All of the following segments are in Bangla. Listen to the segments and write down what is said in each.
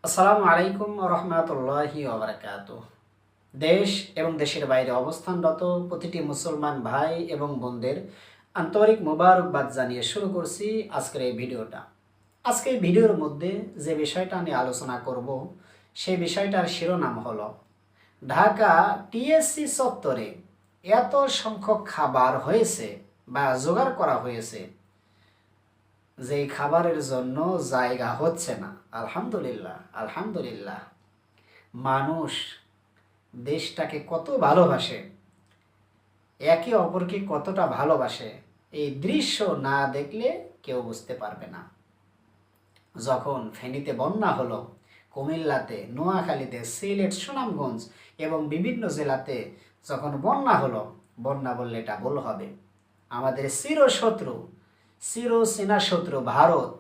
আসসালামু আলাইকুম রহমতুল্লাহি ওবারাকাতুহ। দেশ এবং দেশের বাইরে অবস্থানরত প্রতিটি মুসলমান ভাই এবং বোনদের আন্তরিক মোবারকবাদ জানিয়ে শুরু করছি আজকের এই ভিডিওটা। আজকে এই ভিডিওর মধ্যে যে বিষয়টা নিয়ে আলোচনা করব সেই বিষয়টার শিরোনাম হলো ঢাকা টিএসসি চত্বরে এত সংখ্যক খাবার হয়েছে বা জোগাড় করা হয়েছে যে খাবারের জন্য জায়গা হচ্ছে না। আলহামদুলিল্লাহ আলহামদুলিল্লাহ। মানুষ দেশটাকে কত ভালোবাসে, একে অপরকে কতটা ভালোবাসে, এই দৃশ্য না দেখলে কেউ বুঝতে পারবে না। যখন ফেনীতে বন্যা হলো, কুমিল্লাতে, নোয়াখালীতে, সিলেট, সুনামগঞ্জ এবং বিভিন্ন জেলাতে যখন বন্যা হলো, বন্যা বললে এটা ভুল হবে, আমাদের চিরশত্রু চিরচেনা শত্রু ভারত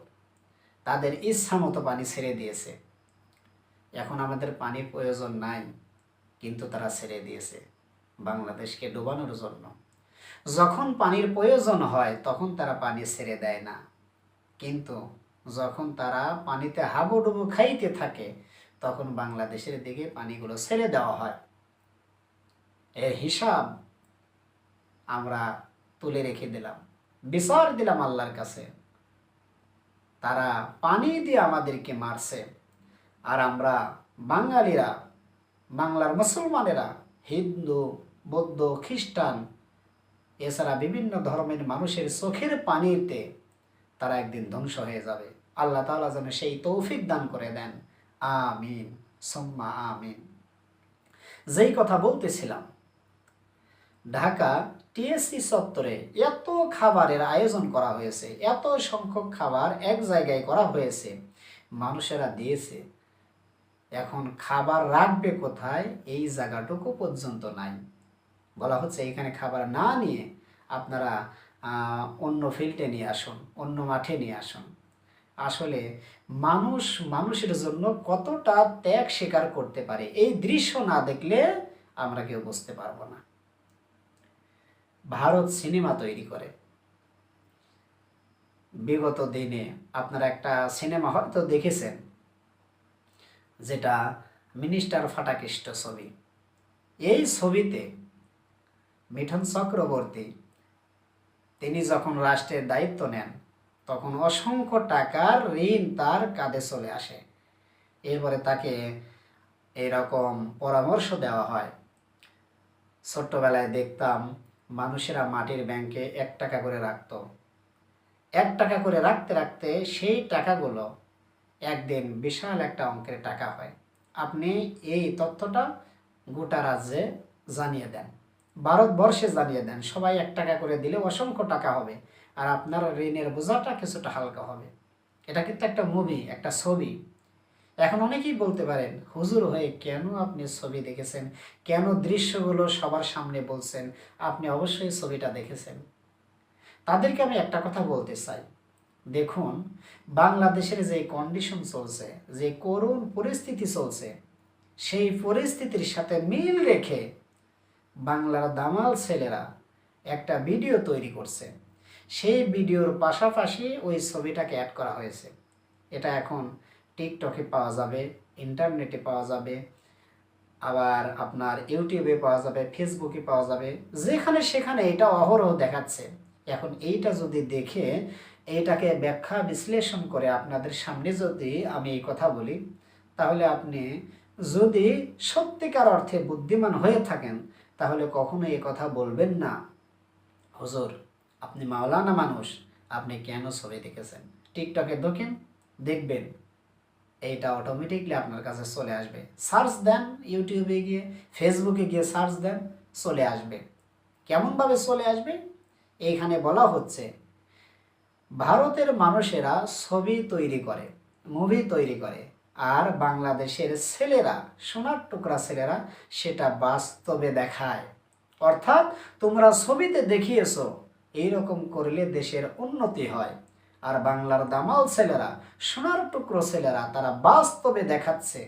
তাদের ইচ্ছা মতো পানি ছেড়ে দিয়েছে। এখন আমাদের পানির প্রয়োজন নাই, কিন্তু তারা ছেড়ে দিয়েছে বাংলাদেশকে ডোবানোর জন্য। যখন পানির প্রয়োজন হয় তখন তারা পানি ছেড়ে দেয় না, কিন্তু যখন তারা পানিতে হাবুডুবু খাইতে থাকে তখন বাংলাদেশের দিকে পানিগুলো ছেড়ে দেওয়া হয়। এর হিসাব আমরা তুলে রেখে দিলাম, বিচার দিলাম আল্লাহর কাছে। তারা পানি দিয়ে আমাদেরকে মারছে, আর আমরা বাঙালিরা, বাংলার মুসলমানেরা, হিন্দু, বৌদ্ধ, খ্রিস্টান, এছাড়া বিভিন্ন ধর্মের মানুষের চোখের পানিতে তারা একদিন ধ্বংস হয়ে যাবে। আল্লাহ তাআলা যেন সেই তৌফিক দান করে দেন। আমিন সুম্মা আমিন। যেই কথা বলতেছিলাম, ঢাকা টিএসসি চত্বরে এত খাবারের আয়োজন করা হয়েছে, এত সংখ্যক খাবার এক জায়গায় করা হয়েছে, মানুষেরা দিয়েছে। এখন খাবার রাখবে কোথায় এই জায়গাটুকু পর্যন্ত নাই। বলা হচ্ছে এখানে খাবার না নিয়ে আপনারা অন্য ফিল্ডে নিয়ে আসুন, অন্য মাঠে নিয়ে আসুন। আসলে মানুষ মানুষের জন্য কতটা ত্যাগ স্বীকার করতে পারে এই দৃশ্য না দেখলে আমরা কেউ বুঝতে পারবো না। ভারত সিনেমা তৈরি করে। বিগত দিনে আপনারা একটা সিনেমা হয়তো দেখেছেন, যেটা মিনিস্টার ফাটাকেষ্ট ছবি। এই ছবিতে মিঠুন চক্রবর্তী তিনি যখন রাষ্ট্রের দায়িত্ব নেন তখন অসংখ্য টাকার ঋণ তার কাঁধে চলে আসে। এরপরে তাকে এরকম পরামর্শ দেওয়া হয়। ছোট্টবেলায় দেখতাম মানুষেরা মাটির ব্যাংকে 1 টাকা করে রাখত। 1 টাকা করে রাখতে রাখতে সেই টাকাগুলো একদিন বিশাল একটা অঙ্কের টাকা হয়। আপনি এই তথ্যটা গোটা রাজ্যে জানিয়ে দেন, ভারতবর্ষে জানিয়ে দেন, সবাই 1 টাকা করে দিলে অসংখ্য টাকা হবে, আর আপনার ঋণের বোঝাটা কিছুটা হালকা হবে। এটা কিন্তু একটা মুভি, একটা ছবি। এখন অনেকেই বলতে পারেন, হুজুর হয়ে কেন আপনি ছবি দেখেছেন, কেন দৃশ্যগুলো সবার সামনে বলছেন, আপনি অবশ্যই ছবিটা দেখেছেন। তাদেরকে আমি একটা কথা বলতে চাই, দেখুন বাংলাদেশের যে কন্ডিশন চলছে, যে করুণ পরিস্থিতি চলছে, সেই পরিস্থিতির সাথে মিল রেখে বাংলার দামাল ছেলেরা একটা ভিডিও তৈরি করছে। সেই ভিডিওর পাশাপাশি ওই ছবিটাকে অ্যাড করা হয়েছে। এটা এখন টিকটকে পাওয়া যাবে, ইন্টারনেটে পাওয়া যাবে, আবার আপনার ইউটিউবে পাওয়া যাবে, ফেসবুকে পাওয়া যাবে, যেখানে সেখানে এটা অহরহ দেখাচ্ছে। এখন এইটা যদি দেখে এইটাকে ব্যাখ্যা বিশ্লেষণ করে আপনাদের সামনে যদি আমি এই কথা বলি, তাহলে আপনি যদি সত্যিকার অর্থে বুদ্ধিমান হয়ে থাকেন তাহলে কখনো এই কথা বলবেন না, হুজুর আপনি মাওলানা মানুষ, আপনি কেন ছবি দেখেছেন। টিকটকে ঢোকেন, দেখবেন এইটা অটোমেটিকলি আপনার কাছে চলে আসবে। সার্চ দেন, ইউটিউবে গিয়ে, ফেসবুকে গিয়ে সার্চ দেন, চলে আসবে। কেমনভাবে চলে আসবে? এইখানে বলা হচ্ছে ভারতের মানুষেরা ছবি তৈরি করে, মুভি তৈরি করে, আর বাংলাদেশের ছেলেরা, সোনার টুকরা ছেলেরা সেটা বাস্তবে দেখায়। অর্থাৎ তোমরা ছবিতে দেখিয়েছো এইরকম করলে দেশের উন্নতি হয়, আর বাংলার দামাল ছেলেরা, সোনার টুকরো ছেলেরা তারা বাস্তবে দেখাচ্ছে।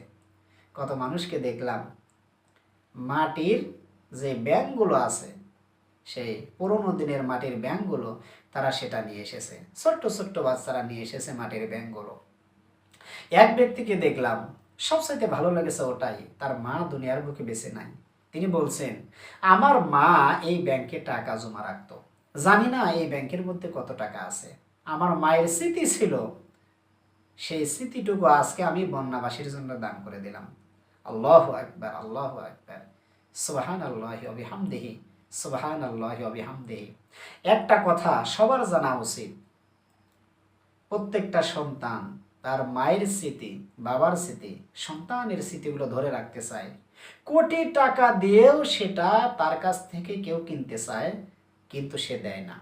কত মানুষকে দেখলাম মাটির যে ব্যাংকগুলো আছে, সেই পুরোনো দিনের মাটির ব্যাংকগুলো তারা সেটা নিয়ে এসেছে, ছোট্ট ছোট্ট বাচ্চারা নিয়ে এসেছে মাটির ব্যাংকগুলো। এক ব্যক্তিকে দেখলাম সবচাইতে ভালো লেগেছে ওটাই, তার মা দুনিয়ার বুকে বেঁচে নাই। তিনি বলছেন, আমার মা এই ব্যাংকে টাকা জমা রাখতো, জানি না এই ব্যাংকের মধ্যে কত টাকা আছে। আমার মায়ের স্মৃতি ছিল, সেই স্মৃতিটুকু আজকে আমি বন্যাবাসীর জন্য দান করে দিলাম। আল্লাহু আকবার, আল্লাহু আকবার, সুবহানাল্লাহি ওয়া বিহামদিহি, সুবহানাল্লাহি ওয়া বিহামদিহি। একটা কথা সবার জানা উচিত, প্রত্যেকটা সন্তান তার মায়ের স্মৃতি, বাবার স্মৃতি, সন্তানের স্মৃতিগুলো ধরে রাখতে চায়। কোটি টাকা দিয়েও সেটা তার কাছ থেকে কেউ কিনতে চায়, কিন্তু সে দেয় না।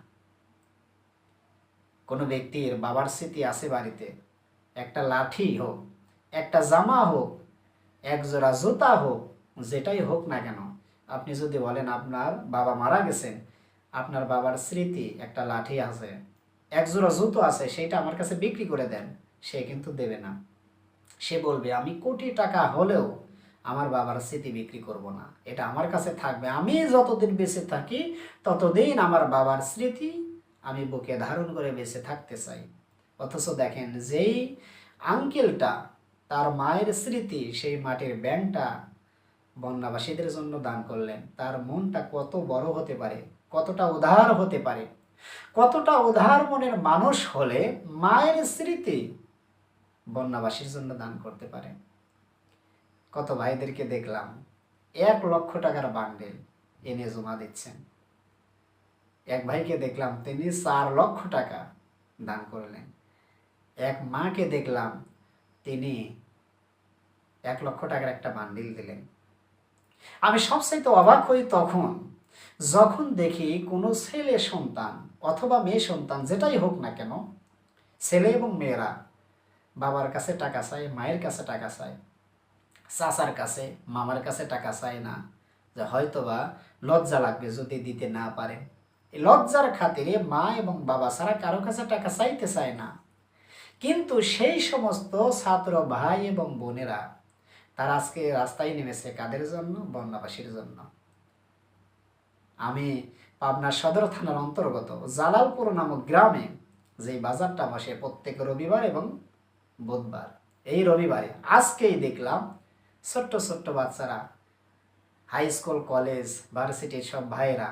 কোনো ব্যক্তির বাবার স্মৃতি আছে বাড়িতে, একটা লাঠি হোক, একটা জামা হোক, এক জোড়া জুতা হোক, যেটাই হোক না কেন, আপনি যদি বলেন আপনার বাবা মারা গেছেন, আপনার বাবার স্মৃতি একটা লাঠি আছে, এক জোড়া জুতো আছে, সেইটা আমার কাছে বিক্রি করে দেন, সে কিন্তু দেবে না। সে বলবে, আমি কোটি টাকা হলেও আমার বাবার স্মৃতি বিক্রি করব না, এটা আমার কাছে থাকবে। আমি যতদিন বেঁচে থাকি ততদিন আমার বাবার স্মৃতি আমি বুকে ধারণ করে বেঁচে থাকতে চাই। অথচ দেখেন, যেই আঙ্কেলটা তার মায়ের স্মৃতি, সেই মাটির ব্যাংকটা বন্যাবাসীদের জন্য দান করলেন, তার মনটা কত বড় হতে পারে, কতটা উদার হতে পারে, কতটা উদার মনের মানুষ হলে মায়ের স্মৃতি বন্যাবাসীর জন্য দান করতে পারে। কত ভাইদেরকে দেখলাম 1 লক্ষ টাকার বান্ডেল এনে জমা দিচ্ছেন। এক ভাইকে দেখলাম তিনি 4 লক্ষ টাকা দান করলেন। এক মাকে দেখলাম তিনি 1 লক্ষ টাকার একটা বান্ডিল দিলেন। আমি সবচাইতে অবাক হই তখন যখন দেখি কোনো ছেলে সন্তান অথবা মেয়ে সন্তান, যেটাই হোক না কেন, ছেলে এবং মেয়েরা বাবার কাছে টাকা চায়, মায়ের কাছে টাকা চায়, চাচার কাছে, মামার কাছে টাকা চায় না, যে হয়তোবা লজ্জা লাগবে যদি দিতে না পারে। এই লজ্জার খাতিরে মা এবং বাবা ছাড়া কারো কাছে টাকা চাইতে চায় না। কিন্তু সেই সমস্ত ছাত্র ভাই এবং বোনেরা, তারা আজকে রাস্তায় নেমেছে কাদের জন্য? বন্যাবাসীর জন্য। আমি পাবনা সদর থানার অন্তর্গত জালালপুর নামক গ্রামে যে বাজারটা বসে প্রত্যেক রবিবার এবং বুধবার, এই রবিবারে আজকেই দেখলাম ছোট্ট ছোট্ট বাচ্চারা, হাই স্কুল, কলেজ, ভার্সিটির সব ভাইয়েরা,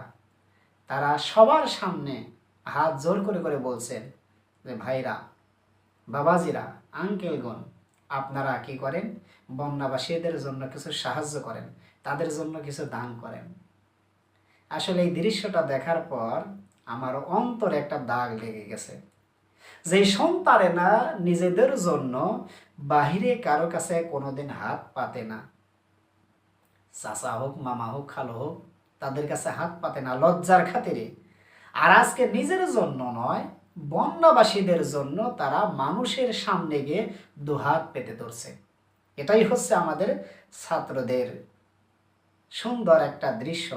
তারা সবার সামনে হাত জোর করে করে বলছেন যে, ভাইরা, বাবাজিরা, আঙ্কেলগণ, আপনারা কি করেন? বন্যাবাসীদের জন্য কিছু সাহায্য করেন, তাদের জন্য কিছু দান করেন। আসলে এই দৃশ্যটা দেখার পর আমার অন্তরে একটা দাগ লেগে গেছে। যে সন্তানেরা নিজেদের জন্য বাহিরে কারো কাছে কোনোদিন হাত পাতে না, চাচা হোক, মামা হোক, খালো হোক, তাদের কাছে হাত পাতে না লজ্জার খাতিরে, আর আজকে নিজের জন্য নয়, বন্যাবাসীদের জন্য তারা মানুষের সামনে গিয়ে দুহাত পেতে ধরছে। এটাই হচ্ছে আমাদের ছাত্রদের সুন্দর একটা দৃশ্য,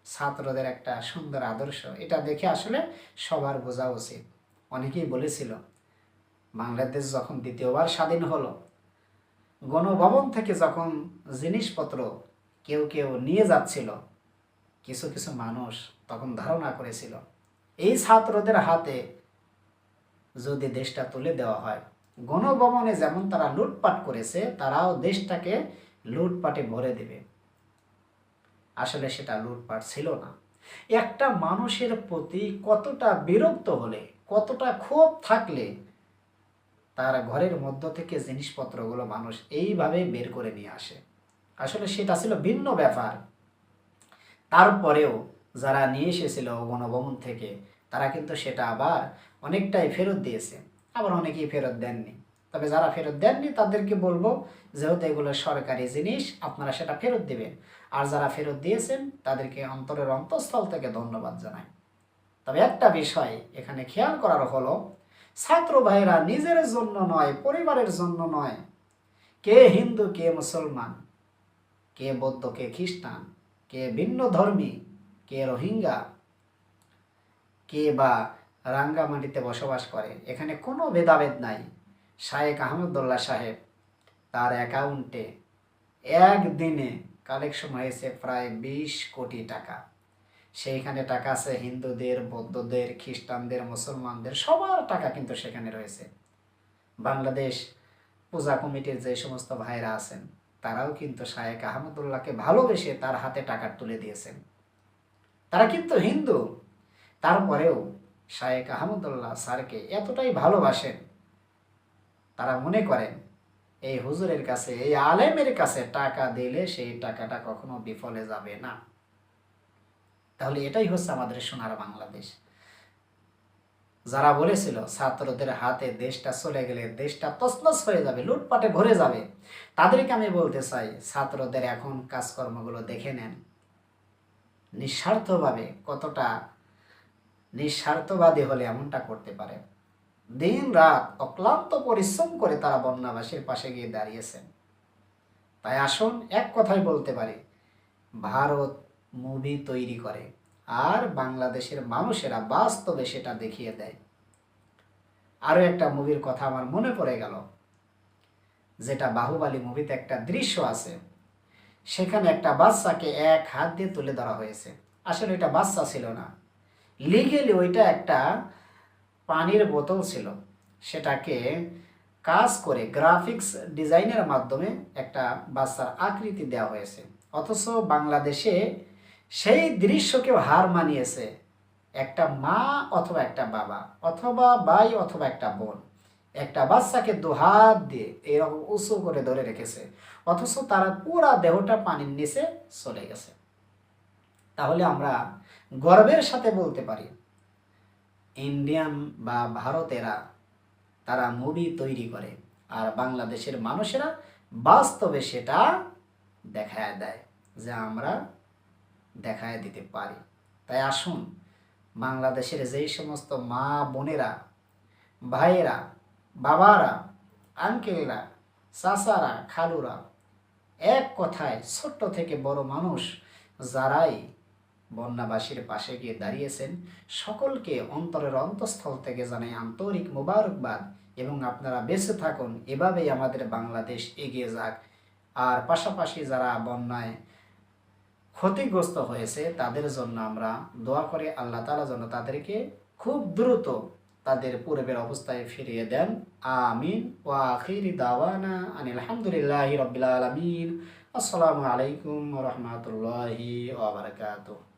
ছাত্রদের একটা সুন্দর আদর্শ। এটা দেখে আসলে সবার বোঝা উচিত। অনেকেই বলেছিল, বাংলাদেশ যখন দ্বিতীয়বার স্বাধীন হলো, গণভবন থেকে যখন জিনিসপত্র কেউ কেউ নিয়ে যাচ্ছিল, কিছু কিছু মানুষ তখন ধারণা করেছিল এই ছাত্রদের হাতে যদি দেশটা তুলে দেওয়া হয়, গণভবনে যেমন তারা লুটপাট করেছে, তারাও দেশটাকে লুটপাটে ভরে দেবে। আসলে সেটা লুটপাট ছিল না। একটা মানুষের প্রতি কতটা বিরক্ত হলে, কতটা ক্ষোভ থাকলে তার ঘরের মধ্য থেকে জিনিসপত্রগুলো মানুষ এইভাবে বের করে নিয়ে আসে। আসলে সেটা ছিল ভিন্ন ব্যাপার। তারপরেও যারা নিয়ে এসেছিল গণভবন থেকে, তারা কিন্তু সেটা আবার অনেকটাই ফেরত দিয়েছে, আবার অনেকেই ফেরত দেননি। তবে যারা ফেরত দেননি তাদেরকে বলবো, যেহেতু এগুলো সরকারি জিনিস, আপনারা সেটা ফেরত দিবেন। আর যারা ফেরত দিয়েছেন তাদেরকে অন্তরের অন্তঃস্থল থেকে ধন্যবাদ জানাই। তবে একটা বিষয় এখানে খেয়াল করার হলো, ছাত্র ভাইরা নিজের জন্য নয়, পরিবারের জন্য নয়, কে হিন্দু, কে মুসলমান, কে বৌদ্ধ, কে খ্রিস্টান, কে ভিন্ন ধর্মী, কে রোহিঙ্গা, কে বা রাঙ্গামাটিতে বসবাস করে, এখানে কোনো ভেদাভেদ নাই। শায়েখ আহমদুল্লাহ সাহেব, তার অ্যাকাউন্টে একদিনে কালেকশন হয়েছে প্রায় 20 কোটি টাকা। সেইখানে টাকা আছে হিন্দুদের, বৌদ্ধদের, খ্রিস্টানদের, মুসলমানদের, সবার টাকা কিন্তু সেখানে রয়েছে। বাংলাদেশ পূজা কমিটির যে সমস্ত ভাইরা আছেন তারাও কিন্তু শায়েখ আহমদুল্লাহকে ভালোবেসে তার হাতে টাকা তুলে দিয়েছেন। তারা কিন্তু হিন্দু, তারপরেও শায়েখ আহমদুল্লাহ স্যারকে এতটাই ভালোবাসেন, তারা মনে করেন এই হুজুরের কাছে, এই আলেমের কাছে টাকা দিলে সেই টাকাটা কখনো বিফলে যাবে না। তাহলে এটাই হচ্ছে আমাদের সোনার বাংলাদেশ। যারা বলেছিল ছাত্রদের হাতে দেশটা চলে গেলে দেশটা তছনছ হয়ে যাবে, লুটপাটে ভরে যাবে, তাদেরকে আমি বলতে চাই ছাত্রদের এখন কাজকর্মগুলো দেখে নেন। নিঃস্বার্থভাবে কতটা নিঃস্বার্থবাদী হলে এমনটা করতে পারে। দিন রাত অক্লান্ত পরিশ্রম করে তারা বন্যাবাসীর পাশে গিয়ে দাঁড়িয়েছেন। তাই আসুন এক কথাই বলতে পারি, ভারত মুভি তৈরি করে আর বাংলাদেশের মানুষেরা বাস্তবে সেটা দেখিয়ে দেয়। আরও একটা মুভির কথা আমার মনে পড়ে গেল, যেটা বাহুবলী মুভিতে একটা দৃশ্য আছে, সেখানে একটা বাচ্চাকে এক হাত দিয়ে তুলে ধরা হয়েছে। আসলে ওইটা বাচ্চা ছিল না, লিগেলি ওইটা একটা পানির বোতল ছিল। সেটাকে কাজ করে গ্রাফিক্স ডিজাইনের মাধ্যমে একটা বাচ্চার আকৃতি দেওয়া হয়েছে। অথচ বাংলাদেশে সেই দৃশ্যকেও হার মানিয়েছে একটা মা অথবা একটা বাবা অথবা ভাই অথবা একটা বোন একটা বাচ্চাকে দুহাত দিয়ে এরকম উঁচু করে ধরে রেখেছে, অথচ তারা পুরা দেহটা পানির নিচে চলে গেছে। তাহলে আমরা গর্বের সাথে বলতে পারি ইন্ডিয়ান বা ভারতেরা তারা মুভি তৈরি করে আর বাংলাদেশের মানুষেরা বাস্তবে সেটা দেখায় দেয় যে আমরা দেখায় দিতে পারি। তাই আসুন বাংলাদেশের যেই সমস্ত মা বোনেরা, ভাইয়েরা, বাবারা, আঙ্কেলরা, চাচারা, খালুরা, এক কথায় ছোট্ট থেকে বড় মানুষ যারাই বন্যাবাসীর পাশে গিয়ে দাঁড়িয়েছেন, সকলকে অন্তরের অন্তঃস্থল থেকে জানাই আন্তরিক মোবারকবাদ এবং আপনারা বেঁচে থাকুন, এভাবেই আমাদের বাংলাদেশ এগিয়ে যাক। আর পাশাপাশি যারা বন্যায় ক্ষতিগ্রস্ত হয়েছে তাদের জন্য আমরা দোয়া করে আল্লাহ তাআলা যেন তাদেরকে খুব দ্রুত তাদের পূর্বের অবস্থায় ফিরিয়ে দেন। আমিন। ওয়া আখিরি দাওয়ানা আনিল হামদুলিল্লাহি রাব্বিল আলামিন। আসসালামু আলাইকুম ওয়া রাহমাতুল্লাহি ওয়া বারাকাতুহু।